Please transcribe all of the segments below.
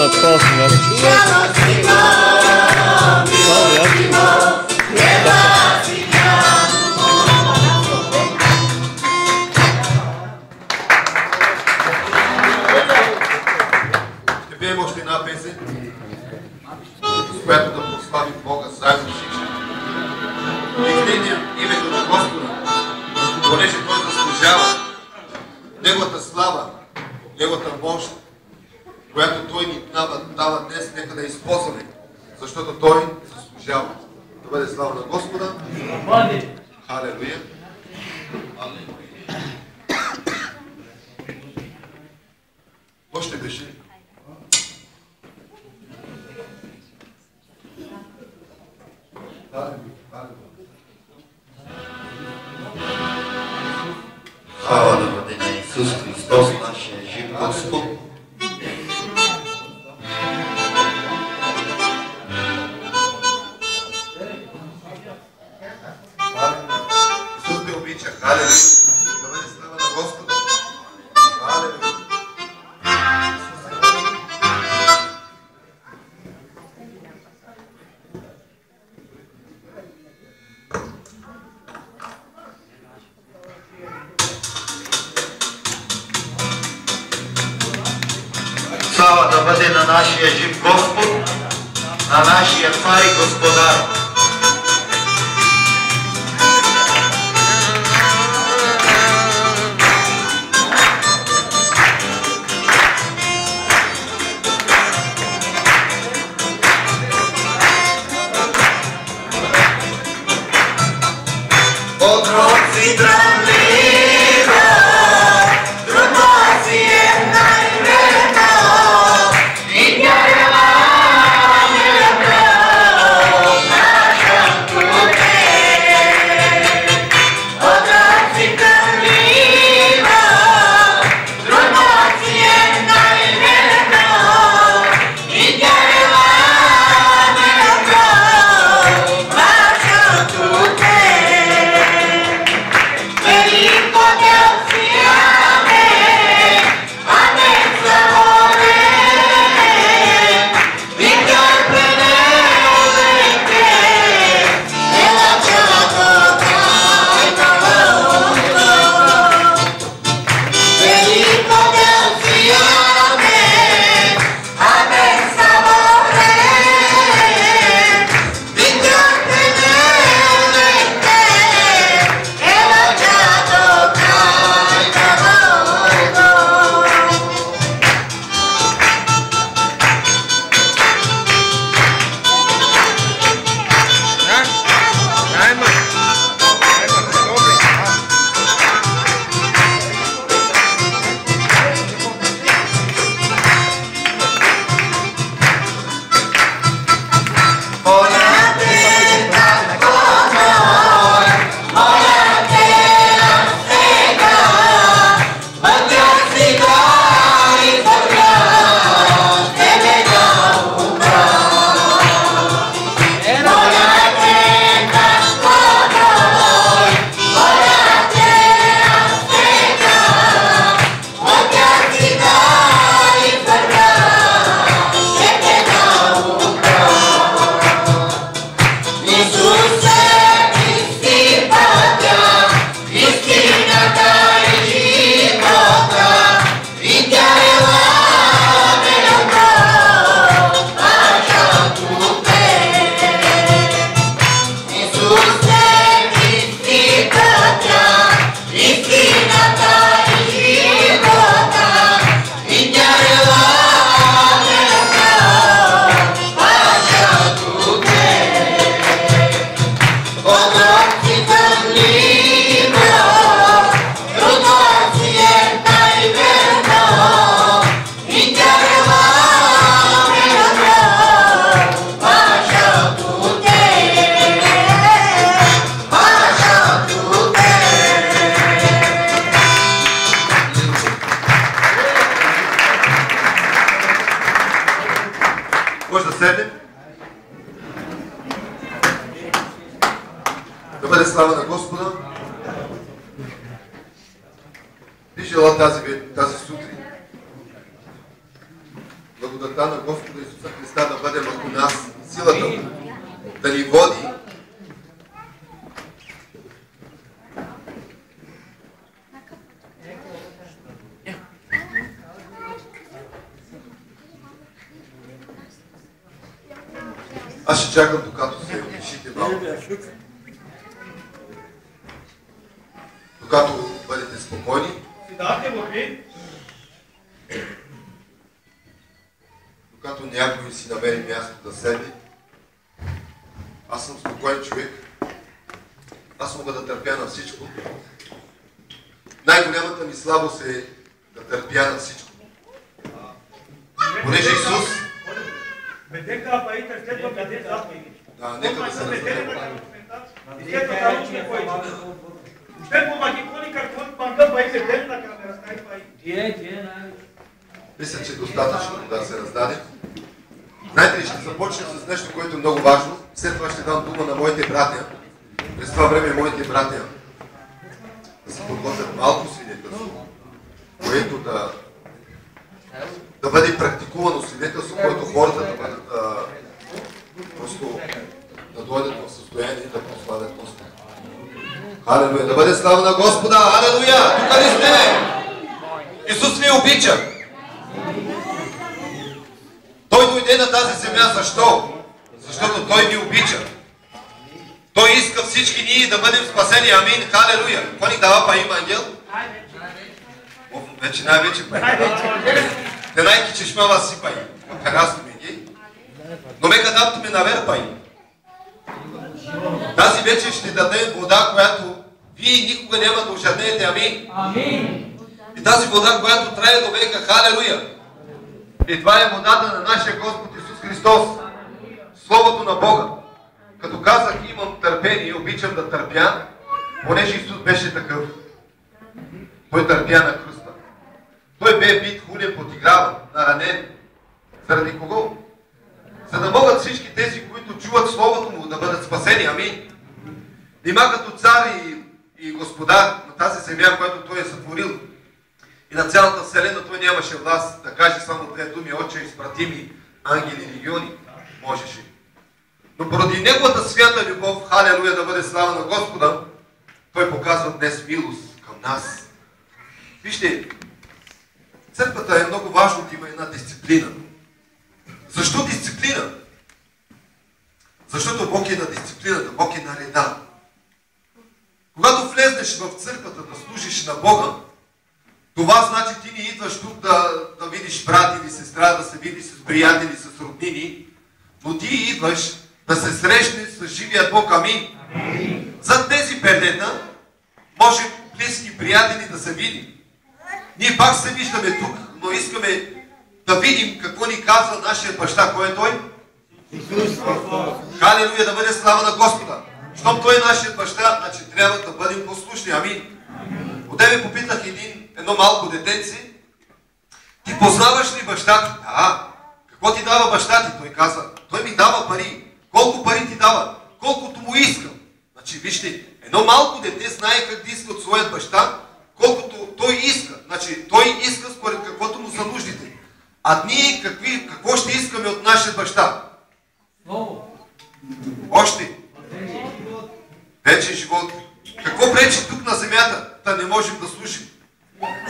на Космос. Ще пием още една песен, с която да прославим Бога заедно всички. Издигнем името на Господа, понеже Той заслужава Неговата слава, Неговата мощ, която Той ни дава днес, нека да използваме, защото Той заслужава. Да бъде слава на Господа. Халелуя. Още беше. Слава да бъде на Исус Христос, нашия жив Господ. Исус те обича. Халелуя. Да бъде слава на Господа. Халелуя. Слава да бъде на нашия жив Господ, на нашия Цар и Господар. Отроци тръмливо, трудно си е най-верно, и вярваме в нашето Тебе. Отроци тръмливо, трудно си е най-верно, и вярваме в нашето Тебе. Може да седнем. Да бъде слава на Господа. Би желал тази сутрин благодата на Господа Исуса Христа да бъде върху нас, силата му да ни води. Аз ще чакам, докато се утешите малко. Докато бъдете спокойни. Докато някой си намери място да седне. Аз съм спокоен човек. Аз мога да търпя на всичко. Най-голямата ми слабост е да търпя на всичко. Понеже Исус... Да, нека да се разбере. Мисля, че достатъчно да се раздаде. Знаете ли, ще започнем с нещо, което е много важно. След това ще дам дума на моите братя. През това време моите братя да се подготвят малко свидетелство, което да бъде практикувано свидетелство, което хората да бъдат просто да дойдат в състояние да прославят Господа. Халелуя! Да бъде слава на Господа! Халелуя! Тук ли сте? Исус ви обича! Той дойде на тази земя. Защо? Защото Той ви обича. Той иска всички ние да бъдем спасени. Амин. Халелуя. Какво ни дава па има ангел? Вече най-вече па има. Те най-ки чешмава си па има. Прекрасно ми ги. Но мека дам ме навер па има. Тази вече ще дадем вода, която вие никога няма да ожаднеете. Амин. Амин. И тази вода, която трае до века. Халелуя. И това е водата на нашия Господ Исус Христос. Словото на Бога. Като казах, имам търпение и обичам да търпя, понеже Исус беше такъв. Той търпя на кръста. Той бе бит, хулен, подиграван, наранен. Заради кого? За да могат всички тези, които чуват Словото му, да бъдат спасени. Амин. Нима като цар и господар на тази земя, която Той е сътворил, и на цялата вселена Той нямаше власт да каже само две думи: Отче, изпрати ми ангели и легиони. Можеше. Но поради Неговата свята любов, халелуя, да бъде слава на Господа, Той показва днес милост към нас. Вижте, църквата е много важно да има една дисциплина. Защо дисциплина? Защото Бог е на дисциплината, Бог е на реда. Когато влезнеш в църквата да служиш на Бога, това значи ти не идваш тук да видиш брат или сестра, да се видиш с приятели, с роднини, но ти идваш да се срещнеш с живия Бог. Амин. Зад тези пердета може близки приятели да се видим. Ние пак се виждаме тук, но искаме да видим какво ни казва нашия баща. Кой е Той? Исус. Халелуя, да бъде слава на Господа. Щом Той е нашия баща, значи трябва да бъдем послушни. Амин. Одеве попитах едно малко детенце: ти познаваш ли баща ти? Да. Какво ти дава баща ти? Той каза: той ми дава пари. Колко пари ти дава? Колкото му искам. Значи, вижте, едно малко дете знае как да иска от своят баща, колкото той иска. Значи, той иска според каквото му са нуждите. А ние какво ще искаме от нашия баща? Още. Вече живот. Какво пречи тук на земята да не можем да служим?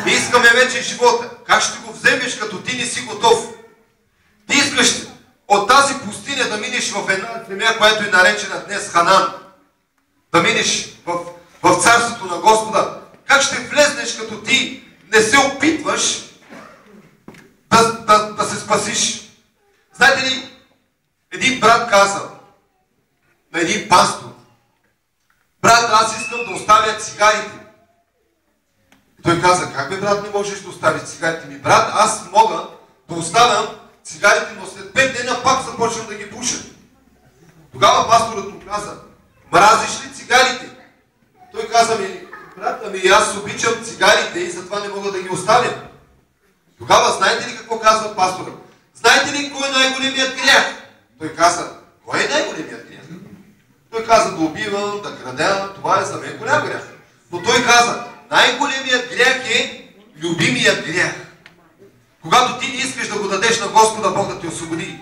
Ние искаме вече живота. Как ще го вземеш, като ти не си готов? Ти искаш от тази пустиня да минеш в една земя, която е наречена днес Ханан. Да минеш в царството на Господа. Как ще влезнеш, като ти не се опитваш да се спасиш? Знаете ли, един брат каза на един пастор: брат, аз искам да оставя цигарите. Той каза: как бе, брат, не можеш да оставиш цигарите ми? Брат, аз мога да оставям цигарите, но след 5 дена пак започвам да ги пуша. Тогава пасторът му каза: мразиш ли цигарите? Той каза: брат, аз обичам цигарите и затова не мога да ги оставя. Тогава знаете ли какво казва пасторът? Знаете ли кой е най-големият грях? Той каза: кой е най-големият грях? Той каза: да убивам, да крадя, това е за мен голям грях. Но той каза: най-големият грях е любимият грях. Когато ти не искаш да го дадеш на Господа Бог освободи.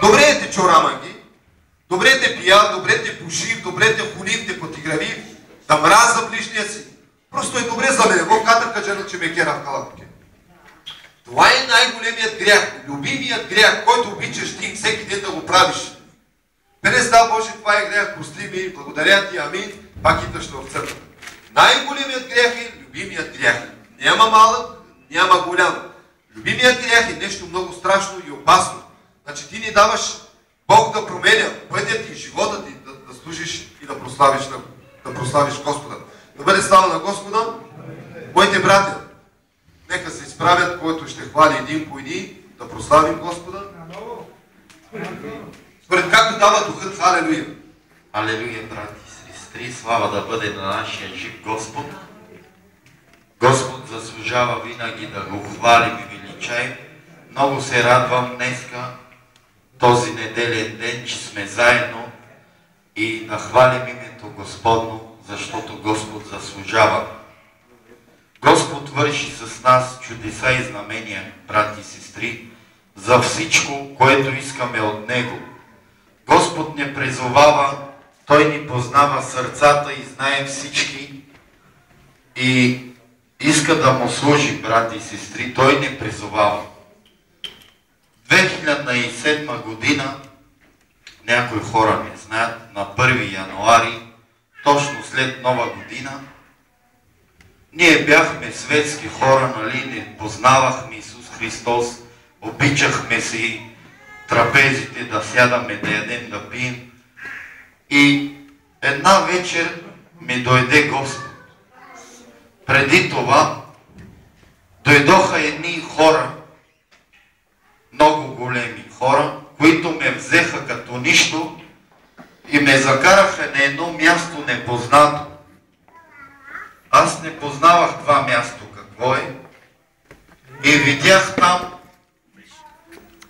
Добре те чораманги, добре те пиял, добре те пушив, добре те хулив, те потигравив, да мраза ближния си. Просто е добре за мен. Бог катърка джена, че ме кера в калапке. Това е най-големият грях, любимият грях, който обичаш ти всеки ден да го правиш. Без да, Боже, това е грях, прости ми, благодаря ти, амин, пак идваш в църква. Най-големият грях е любимият грях. Няма малък, няма голям. Любимият грях е нещо много страшно и опасно. Значи ти не даваш Бог да променя пътя ти, живота ти, да служиш и да прославиш Господа. Да бъде слава на Господа. Моите братя, нека се изправят, който ще хвали един по един, да прославим Господа. Според както дава Духът, халелуя. Алелуя, брати и сестри, слава да бъде на нашия жив Господ. Господ заслужава винаги да го хвалим и величаем. Много се радвам днеска, този неделен ден, че сме заедно и да хвалим името Господно, защото Господ заслужава. Господ върши с нас чудеса и знамения, брати и сестри, за всичко, което искаме от Него. Господ не призовава, Той ни познава сърцата и знае всички и иска да му служи, брати и сестри. Той не призовава. 2007 година, някои хора не знаят, на 1 януари, точно след Нова година, ние бяхме светски хора, нали, не познавахме Исус Христос, обичахме си трапезите, да сядаме, да ядем, да пием. И една вечер ми дойде Господ. Преди това дойдоха едни хора, много големи хора, които ме взеха като нищо и ме закараха на едно място непознато. Аз не познавах това място какво е и видях там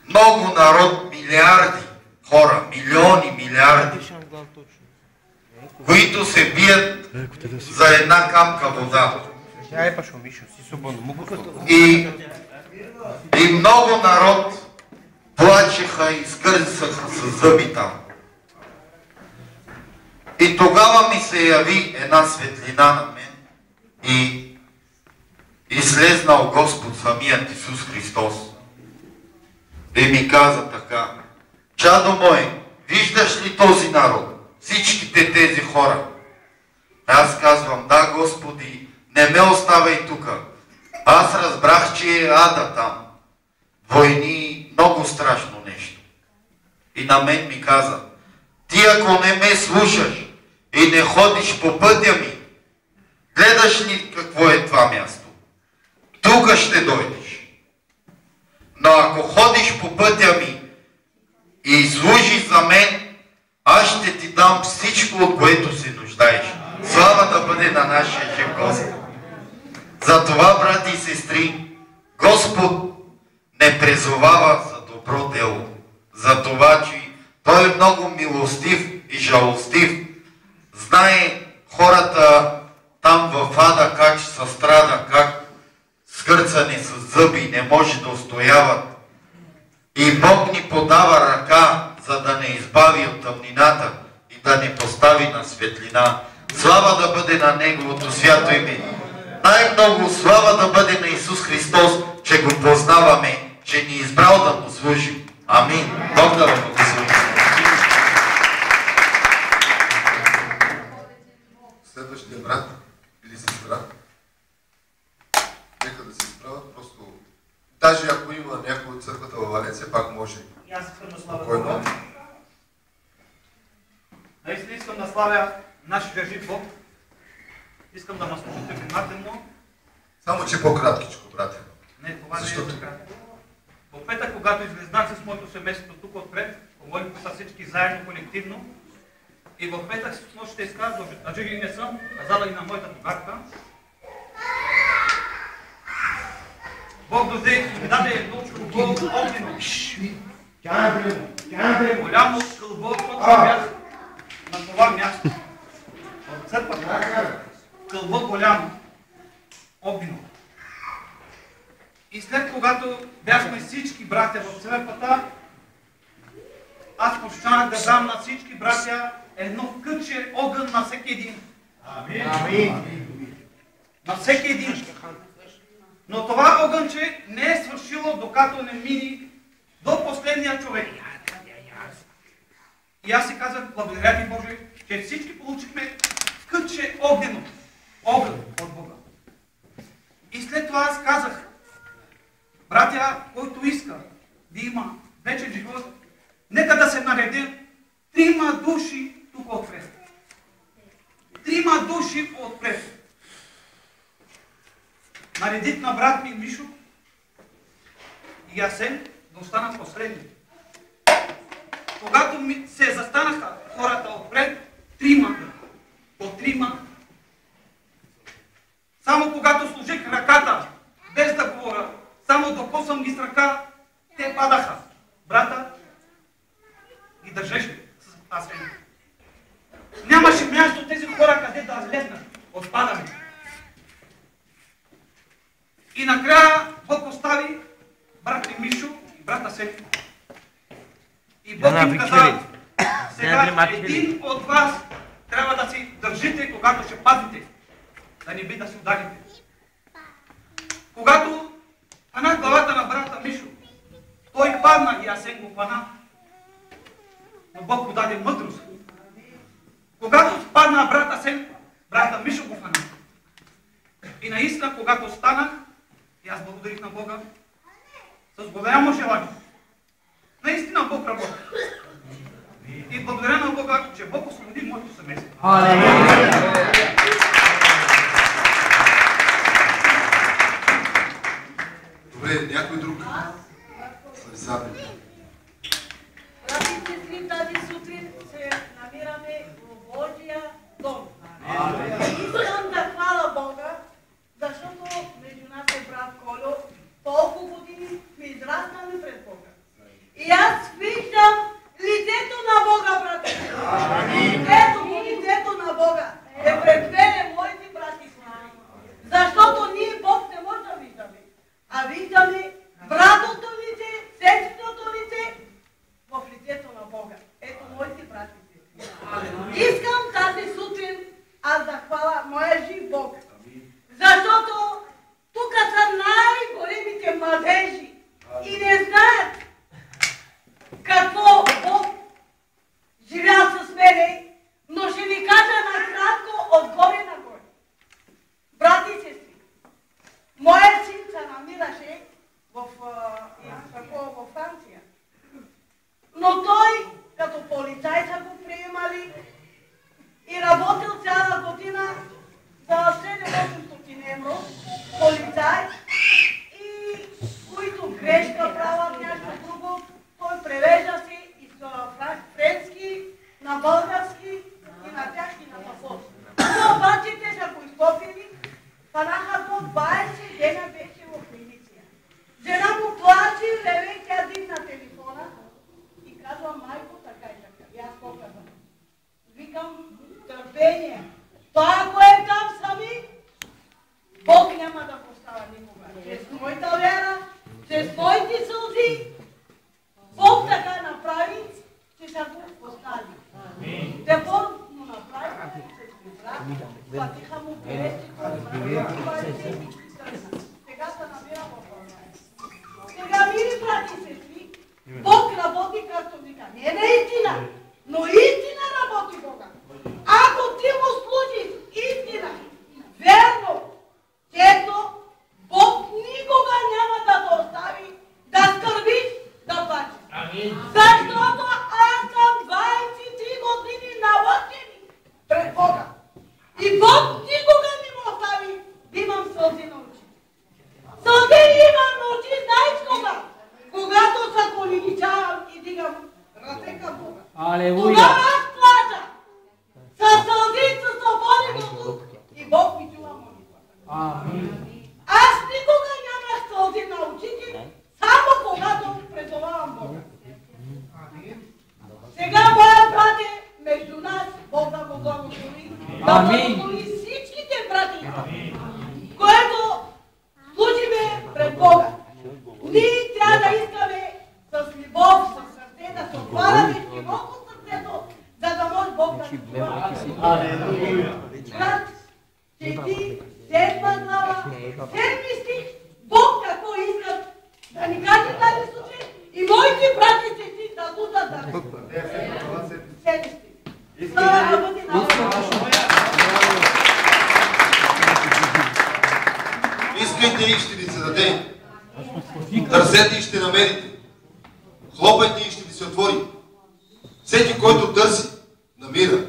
много народ, милиарди хора, милиони, милиарди, които се бият за една капка вода. И много народ плачеха и скърцаха с зъби там. И тогава ми се яви една светлина на мен и излезнал Господ, самият Исус Христос. И ми каза така: чадо мой, виждаш ли този народ? Всичките тези хора. Аз казвам: да, Господи, не ме оставай тука. Аз разбрах, че е ада там. Войни, много страшно нещо. И на мен ми каза: ти ако не ме слушаш и не ходиш по пътя ми, гледаш ли какво е това място? Тук ще дойдеш. Но ако ходиш по пътя ми и служиш за мен, аз ще ти дам всичко, от което се нуждаеш. Слава да бъде на нашия жив Господ. Затова, брати и сестри, Господ не призовава за добро дело. За това, че Той е много милостив и жалостив. Знае хората там в ада как се страда, как скърцани с зъби, не може да устояват. И Бог ни подава ръка, за да не избави от тъмнината и да ни постави на светлина. Слава да бъде на Неговото свято име. Най-много слава да бъде на Исус Христос, че го познаваме, че ни избрал да му служим. Амин. Бог да го благослови. Следващия брат или сестра, нека да се изправят, просто даже ако има някой от църквата във Валенция, пак може. Аз искам да славя. Наистина искам да славя нашия жив Бог. Искам да ме слушате внимателно. Само че по-краткичко, братя. Не, това не е така. В петък, когато излезнах с моето семейство тук отпред, помолихме са всички заедно, колективно. И в петък с нощ ще изказвам, а жив не съм, казала и на моята бугарка. Бог дойде и ми даде едно кълбо огнено. Голямо кълбо, точно бях на това място. В църквата. Кълбо голямо. Огнено. И след когато бяхме всички братя в църквата, аз почнах да дам на всички братя едно кътче огън на всеки един. На всеки един. Но това огънче не е свършило, докато не мини до последния човек. И аз си казах, благодаря ти, Боже, че всички получихме кътче огнено. Огън от Бога. И след това аз казах, братя, който иска да има вечен живот, нека да се нареди 3 души тук отпред. 3 души отпред. Наредих на брат ми Мишо и Асен да остана последни. Когато се застанаха хората отпред, 3 по 3, само когато служих ръката, без да говоря, само докосвам ги с ръка, те падаха. Брата ги държеше с Асен. Нямаше място тези хора къде да слезнат от падане. И накрая Бог остави брат ми Мишо и брата Асен. И Бог им каза, сега един от вас трябва да си държите, когато ще паднете, да не би да се ударите. Когато пана главата на брата Мишо, той падна и Асен го пана, но Бог му даде мъдрост. Когато падна брата Асен, брата Мишо го пана. И наистина, когато станах, и аз благодарих на Бога, с голямо желание. Наистина Бог работи. И благодаря на Бога, че Бог освободи моето семейство. Добре, някой друг? Александър. Братите и сестри, тази сутрин се намираме в Божия дом. Искам да хваля Бога, защото между нас е брат Колю. Толкова години сме израснали пред Бога. И аз виждам лицето на Бога, брати. Лицето на Бога е пред мене, моите брати. Защото ние Бог не може да виждаме. А виждаме братото лице, сестрото лице в лицето на Бога. Ето моите брати. Искам тази сутрин аз да хваля моя жив Бог. Защото тук са най-големите младежи и не знаят какво Бог живял с мене, но ще ви кажа накратко отгоре нагоре. Брати и сестри, моят син се намираше в Франция, но той като полицай са го приемали и работил цяла година за 700 евро полицай и които грешка правят нещо друго, той превежда си и с френски на български и на тях и на пасош. Но обаче те са го изтопили, фанаха го 20 дена беше в милиция. Жена му плачи, реве, тя дигна телефона и казва, майко, така и така. И аз показвам. Викам, търпение. Това, ако е там сами, Бог няма да поставя никога. Чрез моята вяра, чрез моите сълзи, Бог така направи, че ще го постави. Те Бог му направи, че се прибра, платиха му бележки, сега се намира в България. Сега, мили брати и сестри, Бог работи както вика. Не наистина, но истина работи Бога. Ако ти му служиш истина, верно, честно, Бог никога няма да те остави да скърбиш, да плачеш. Защото аз съм 23 години научени пред Бога. И Бог никога не му остави да имам сълзи на очи. Сълзи имам на очи, знаеш кога? Когато се коленичавам и дигам ръце към Бога. Тогава аз плача. Със сълзи, със свободи до тук. И Бог ми чува молитвата. Аз никога нямах сълзи на очите, само когато призовавам Бога. Сега, моя брате, между нас, Бог да го благослови, да благослови всичките брати, което служиме пред Бога. отваряме широко сърцето, за да може Бог да ни чува. Брат, чети 7 глава, 7 стих, Бог какво иска да ни каже тази сутрин и моите брати и сестри да будат да не. 7 стих. Слава да бъде на Искайте и ще ви се даде. Търсете и ще намерите. Хлопайте и ще ви се отвори. Всеки, който търси, намира.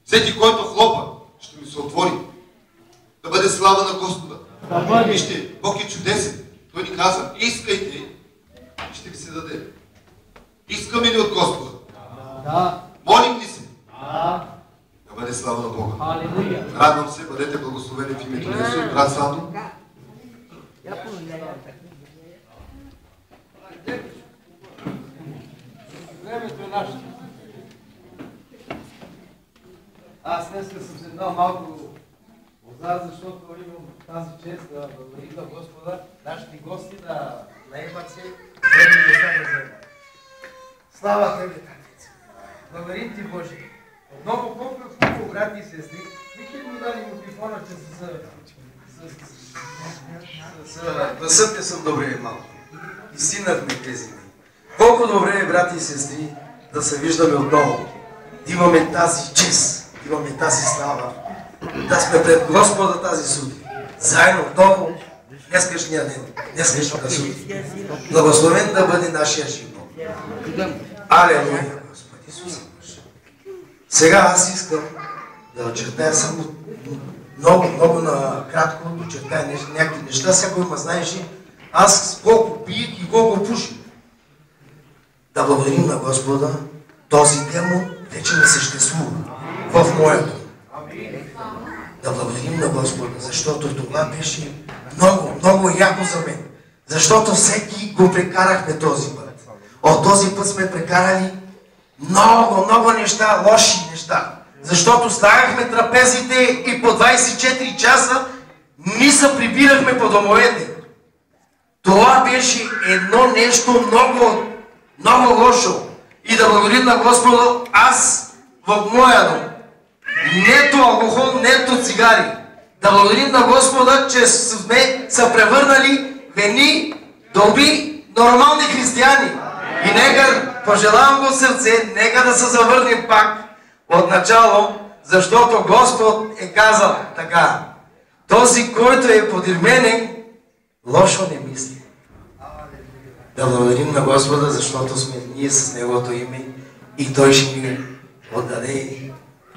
Всеки, който хлопа, ще ми се отвори. Да бъде слава на Господа. Вижте, Бог е чудесен. Той ни каза, искайте и ще ви се даде. Искаме ли от Господа? Да. Молим ли се? Да. Да бъде слава на Бога. Халелуя. Радвам се, бъдете благословени в името на Исус. Брат Сандо. Времето е наше. Аз днес съм се дал малко отзад, защото имам тази чест да благодарим на Господа, нашите гости да наемат се, да деца да вземат. Слава Тебе, Татица! Благодарим Ти, Боже! Отново колко е хубаво, брати и сестри, бихте му дали микрофона, че с гласът не съм добре малко. Изсинахме тези дни. Колко добре е, брати и сестри, да се виждаме отново. Да имаме тази чест, да имаме тази слава, да сме пред Господа тази сутрин. Заедно отново, днескашния ден, днескашната сутрин. Благословен да бъде нашия живот. Алелуя, Господи Исус. Сега аз искам да очертая само много накратко, да очертая някакви неща. Всяко има, знаеш ли, аз колко пиех и колко пуших. Да благодарим на Господа, този демон вече не съществува в моето. Да благодарим на Господа, защото това беше много яко за мен. Защото всеки го прекарахме този път. От този път сме прекарали много неща, лоши неща. Защото ставахме трапезите и по 24 часа ни се прибирахме по домовете. Това беше едно нещо много лошо. И да благодарим на Господа, аз в моя дом. Нето алкохол, нето цигари. Да благодарим на Господа, че сме се превърнали в едни добри, нормални християни. И нека, пожелавам го сърце, нека да се завърнем пак от начало, защото Господ е казал така. Този, който е подир мене, лошо не мисли. Да благодарим на Господа, защото сме ние с Неговото име и Той ще ни отдаде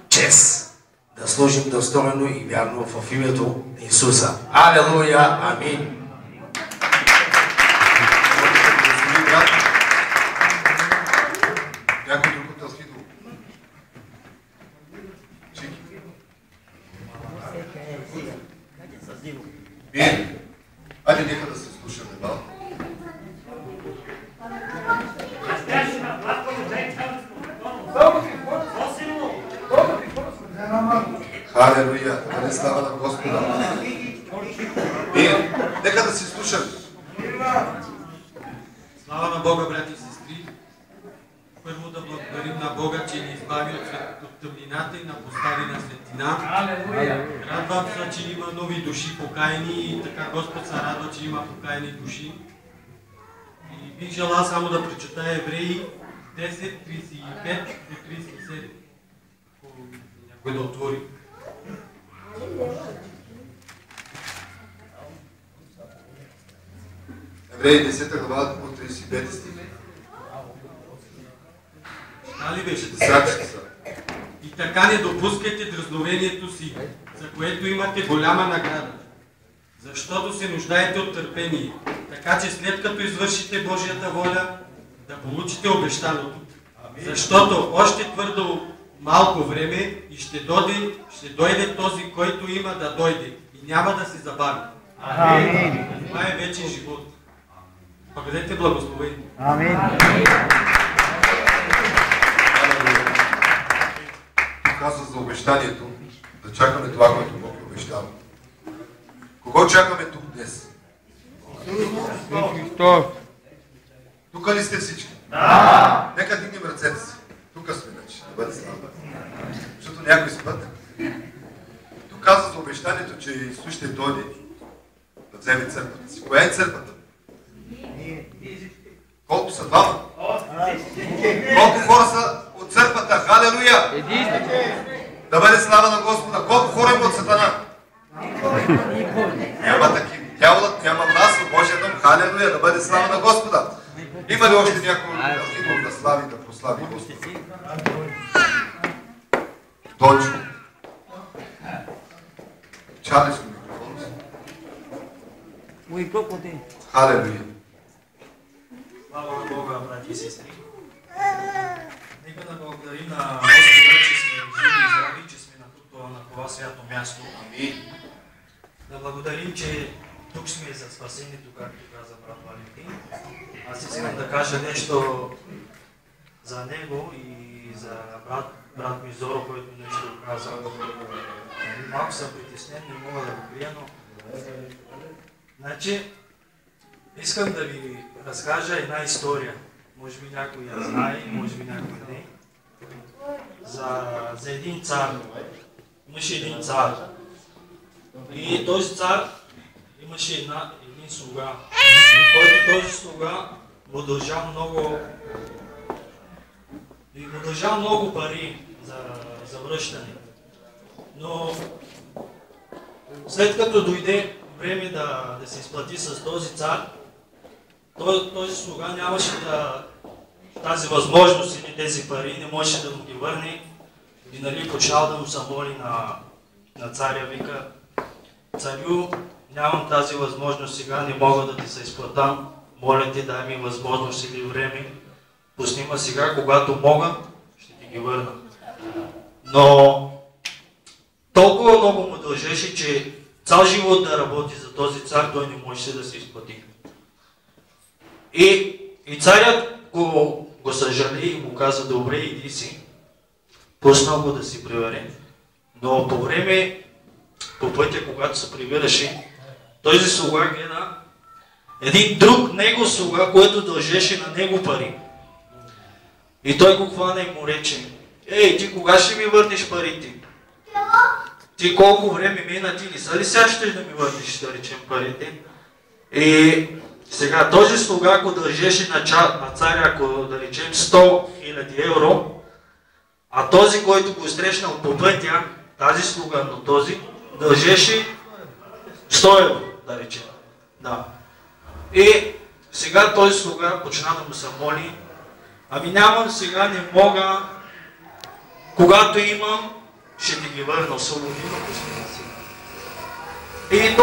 чест да служим достойно и вярно в името на Исуса. Алелуя! Амин! Някой друг от Алхидо. Чики. Бие. Айде нека да се слушаме малко. Халелуя! Да не слава на Господа. Бие. Нека да се слушаме. Слава на Бога, брати и сестри! Първо да благодарим на Бога, че ни избави от тъмнината и на постави на светлина. Радвам се, че има нови души покаяни и така Господ се радва, че има покаяни души. И бих желал само да прочета Евреи 10:35 до 37. Ако някой да отвори. Евреи 10 глава от 35 стих. Нали беше? Десятички са. И така не допускайте дразновението си, за което имате голяма награда. Защото се нуждаете от търпение, така че след като извършите Божията воля, да получите обещаното. Защото още твърдо малко време и ще дойде този, който има да дойде и няма да се забави. Амин. Това е вечен живот. Бъдете благословени. Амин. Казва за обещанието, да чакаме това, което Бог е обещава. Кого чакаме тук днес? Тук ли сте всички? Да! Нека ръцете си. Тук сме вече, да бъде слава. Защото някой спът. Тук каза за обещанието, че Исус ще дойде да вземе църквата си. Коя е църквата? Колко са двама? Колко хора са от църквата? Халелуя! Да бъде слава на Господа. Колко хора има от Сатана? Няма такива. Дяволът няма власт от Божия дом. Халелуя! Да бъде слава на Господа. Има ли още някой да слави, да прослави Господа? Дочо. Чали с микрофона си. Халелуя! Слава на Бога, брати и сестри. Нека да благодарим на Господа, че сме живи и здрави, че сме на това свято място. Амин. Да благодарим, че тук сме за спасението, както каза брат Валентин. Аз искам да кажа нещо за него и за брат Мизоро, който нещо каза. Малко съм притеснен, не мога да го крия, но... Значи, искам да ви разкажа една история. Може би някой я знае, може би някой не. За един цар. Имаше един цар. И този цар имаше един слуга, който този слуга му дължал много пари за връщане. Но след като дойде време да се изплати с този цар, този слуга нямаше тази възможност или тези пари, не можеше да му ги върне и почнал да му се моли на царя, вика: царю, нямам тази възможност сега, не мога да ти се изплатам, моля ти, дай ми възможност или време, пусни ме сега, когато мога, ще ти ги върна. Но толкова много му дължеше, че цял живот да работи за този цар, той не можеше да се изплати. И царят го съжали и му каза: добре, иди си, пуснал го да си прибере. Но по пътя, когато се прибираше, този слуга гледа един друг него слуга, който дължеше на него пари. И той го хвана и му рече: ей, ти кога ще ми върнеш парите? Ти колко време мина, ти не са ли сега ще да ми върнеш, да речем, парите? И сега този слуга, ако дължеше на царя, ако да речем 100 000 евро, а този, който го срещнал по пътя, тази слуга, но този, дължеше 100 евро, да речем. Да. И сега този слуга почна да му се моли: ами нямам сега, не мога, когато имам, ще ти ги върна, освободи ме, пусни си. И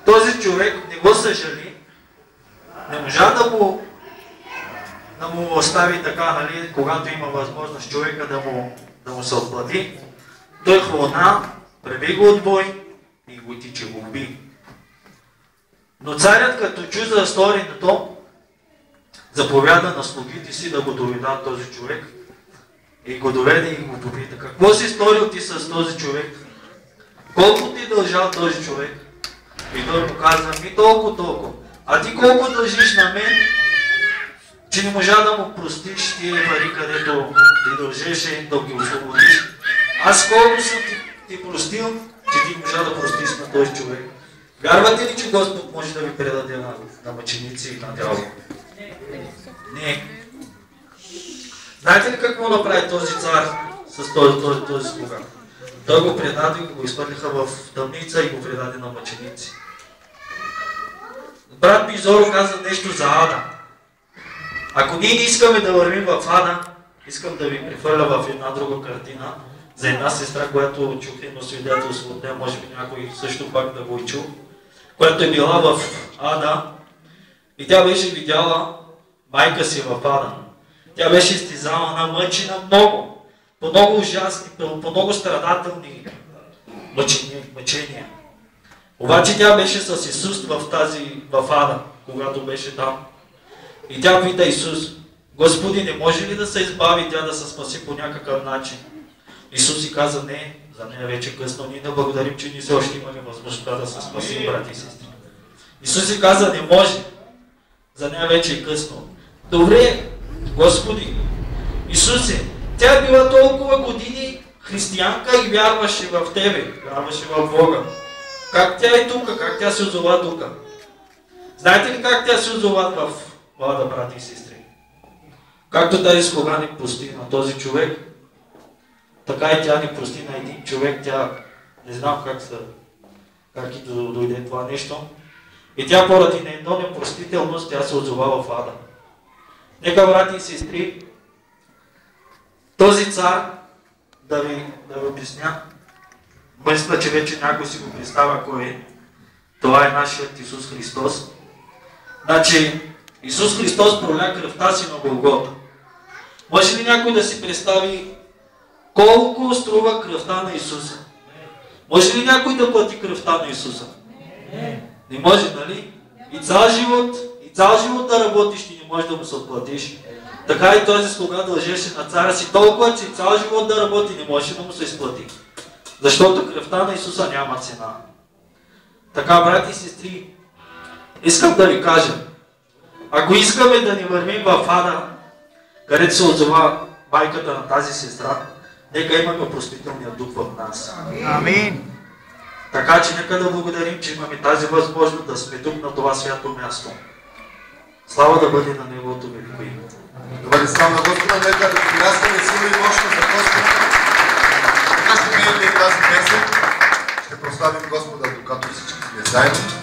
този човек не го съжали, не можа да му остави така, нали, когато има възможност човека да му се отплати. Той хвана, преби го от бой и го тича, го уби. Но царят, като чу за сториното, заповяда на слугите си да го доведат този човек. И го доведе и го попита: какво си сторил ти с този човек? Колко ти дължал този човек? И той му каза: ми толкова. А ти колко дължиш на мен, че не можа да му простиш тия пари, където ти дължеше, да ги освободиш? Аз колко съм ти простил, че ти можа да простиш на този човек? Вярвате ли, че Господ може да ви предаде на мъченици и на дявола? Не. Знаете ли какво направи този цар с този слуга? Той го предаде, го изхвърлиха в тъмница и го предаде на мъченици. Брат Мизоро каза нещо за ада. Ако ние не искаме да вървим в ада, искам да ви прехвърля в една друга картина за една сестра, която чух едно свидетелство от нея, може би някой също пак да го е чул, която е била в ада и тя беше видяла майка си в ада. Тя беше изтезавана, мъчена много, по много ужасни, по много страдателни мъчения. Обаче тя беше с Исус в ада, когато беше там. И тя пита Исус: Господи, не може ли да се избави тя, да се спаси по някакъв начин? Исус си каза: не, за нея вече късно, ние да благодарим, че ние все още имаме възможността да се спасим, брати и сестри. Исус си каза: не може, за нея вече е късно. Добре, Господи, Исусе, тя е била толкова години християнка и вярваше в Тебе, вярваше в Бога. Как тя е тук? Как тя се озова тук? Знаете ли как тя се озова в Влада, брати и сестри? Както тази слуга ни прости на този човек, така и тя ни прости на един човек. Тя не знам как и дойде това нещо. И тя поради нейната непростителност, тя се озова в ада. Нека, брати и сестри, този цар, да ви обясня, мисля, че вече някой си го представя кой е. Това е нашият Исус Христос. Значи, Исус Христос проля кръвта си на Голгота. Може ли някой да си представи колко струва кръвта на Исуса? Може ли някой да плати кръвта на Исуса? Не може, нали? И цял живот да работиш, ти не можеш да му се отплатиш. Така и този слуга дължеше на царя си толкова, че цял живот да работи, не можеше да му се изплати. Защото кръвта на Исуса няма цена. Така, брати и сестри, искам да ви кажа, ако искаме да ни вървим в ада, където се озова майката на тази сестра, нека имаме простителния дух в нас. Амин. Така че нека да благодарим, че имаме тази възможност да сме тук на това свято място. Слава да бъде на Неговото велико име. Да бъде слава на Господа, нека да приляскаме сила и мощно за Господа. Така ще пием и тази песен. Ще прославим Господа, докато всички сме заедно.